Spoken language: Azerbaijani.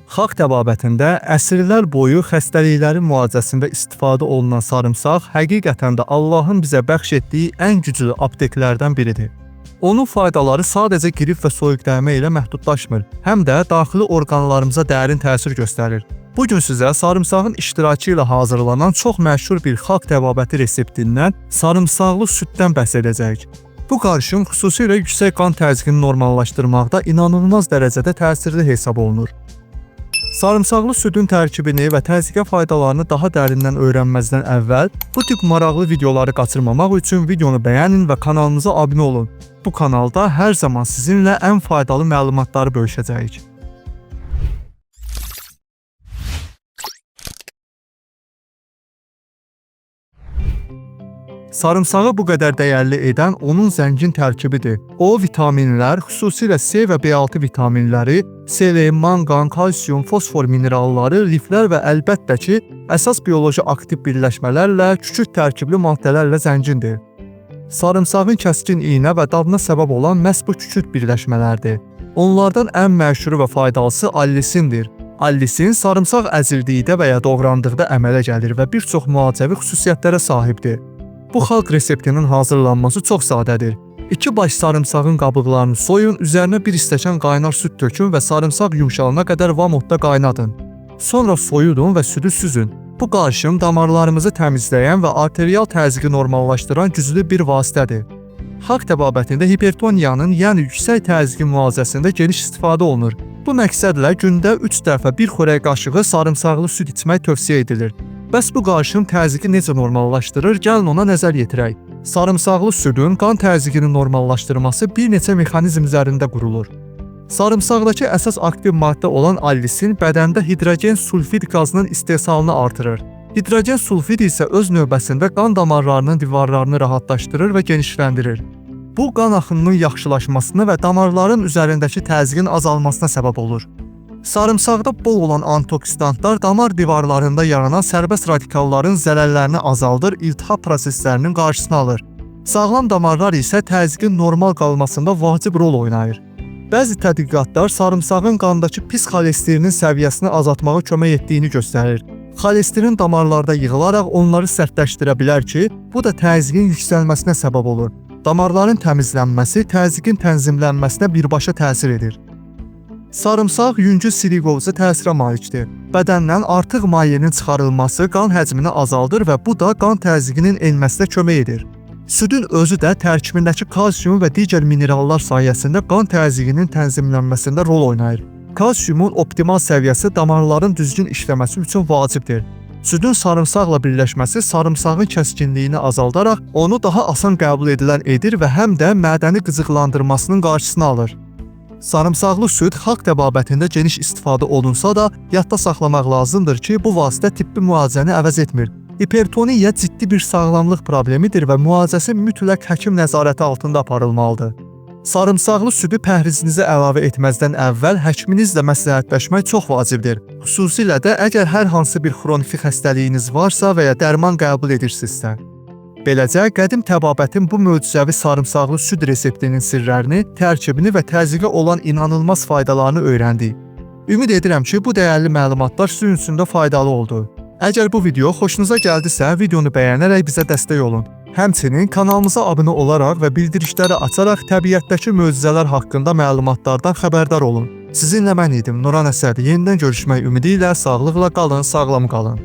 Xalq təbabətində əsrlər boyu xəstəliklərin müalicəsində istifadə olunan sarımsaq həqiqətən də Allahın bizə bəxş etdiyi ən güclü apteklərdən biridir. Onun faydaları sadəcə qrip və soyuq dəymə ilə məhdudlaşmır, həm də daxili orqanlarımıza dərin təsir göstərir. Bugün sizə sarımsağın iştirakı ilə hazırlanan çox məşhur bir xalq təbabəti reseptindən sarımsaqlı süddən bəhs edəcəyik. Bu qarışım xüsusilə yüksək qan təzyiqini normallaşdırmaqda inanılmaz dərəcədə təsirli hesab olunur. Sarımsaqlı südün tərkibini və təzyiqə faydalarını daha dərindən öyrənməzdən əvvəl bu tip maraqlı videoları qaçırmamaq üçün videonu bəyənin və kanalımıza abunə olun. Bu kanalda hər zaman sizinlə ən faydalı məlumatları bölüşəcəyik. Sarımsağı bu qədər dəyərli edən onun zəngin tərkibidir. O, vitaminlər, xüsusilə C və B6 vitaminləri, selen, manqan, kalsium, fosfor mineralları, liflər və əlbəttə ki, əsas bioloji aktiv birləşmələrlə, kükürt tərkibli maddələrlə zəngindir. Sarımsağın kəskin iynə və dadına səbəb olan məhz bu kükürt birləşmələrdir. Onlardan ən məşhuru və faydalısı allisindir. Allisin sarımsaq əzildikdə və ya doğrandıqda əmələ gəlir və bir çox müalicəvi xüsusiyyətlərə sahibdir. Bu xalq reseptinin hazırlanması çox sadədir. 2 baş sarımsağın qabıqlarını soyun, üzərinə 1 stəkan qaynar süd tökün və sarımsaq yumşalana qədər vamodda qaynadın. Sonra soyudun və südü süzün. Bu qarışım damarlarımızı təmizləyən və arterial təzyiqi normallaşdıran güclü bir vasitədir. Xalq təbabətində hipertoniyanın, yəni yüksək təzyiqin müalicəsində geniş istifadə olunur. Bu məqsədlə gündə 3 dəfə 1 xörək qaşığı sarımsaqlı süd içmək tövsiyə edilir. Bəs bu qarışım təzyiqi necə normallaşdırır? Gəlin ona nəzər yetirək. Sarımsaqlı südün qan təzyiqini normallaşdırması bir neçə mexanizm üzərində qurulur. Sarımsaqdakı əsas aktiv maddə olan allisin bədəndə hidrogen sulfid qazının istehsalını artırır. Hidrogen sulfid isə öz növbəsində qan damarlarının divarlarını rahatlaşdırır və genişləndirir. Bu, qan axınının yaxşılaşmasına və damarların üzərindəki təzyiqin azalmasına səbəb olur. Sarımsaqda bol olan antioksidantlar damar divarlarında yaranan sərbəst radikalların zərərlərini azaldır, iltihab proseslərinin qarşısını alır. Sağlam damarlar isə təzyiqin normal qalmasında vacib rol oynayır. Bəzi tədqiqatlar sarımsağın qandakı pis xolesterinin səviyyəsini azaltmağa kömək etdiyini göstərir. Xolesterin damarlarda yığılaraq onları sərtləşdirə bilər ki, bu da təzyiqin yüksəlməsinə səbəb olur. Damarların təmizlənməsi təzyiqin tənzimlənməsinə birbaşa təsir edir. Sarımsaq yüngül siliqoza təsirə malikdir. Bədəndən artıq mayenin çıxarılması qan həcmini azaldır və bu da qan təzyiqinin enməsinə kömək edir. Südün özü də tərkibindəki kalsium və digər minerallar sayəsində qan təzyiqinin tənzimlənməsində rol oynayır. Kalsiumun optimal səviyyəsi damarların düzgün işləməsi üçün vacibdir. Südün sarımsaqla birləşməsi sarımsağın kəskinliyini azaldaraq onu daha asan qəbul edilən edir və həm də mədəni qıcıqlandırmasının qarşısını alır. Sarımsaqlı süd xalq təbabətində geniş istifadə olunsa da, yadda saxlamaq lazımdır ki, bu vasitə tibbi müalicəni əvəz etmir. Hipertoniya ciddi bir sağlamlıq problemidir və müalicəsi mütləq həkim nəzarəti altında aparılmalıdır. Sarımsaqlı südü pəhrizinizə əlavə etməzdən əvvəl həkiminizlə məsləhətləşmək çox vacibdir. Xüsusilə də əgər hər hansı bir xroniki xəstəliyiniz varsa və ya dərman qəbul edirsinizsə. Beləcə, qədim təbabətin bu möcüzəvi sarımsaqlı süd reseptinin sirlərini, tərkibini və təzyiqə olan inanılmaz faydalarını öyrəndik. Ümid edirəm ki, bu dəyərli məlumatlar sizin üçün də faydalı oldu. Əgər bu video xoşunuza gəldisə, videonu bəyənərək bizə dəstək olun. Həmçinin kanalımıza abunə olaraq və bildirişləri açaraq təbiətdəki möcüzələr haqqında məlumatlardan xəbərdar olun. Sizinlə mən idim, Nuran Əsəd. Yenidən görüşmək ümidi ilə sağlıqla qalın, sağlam qalın.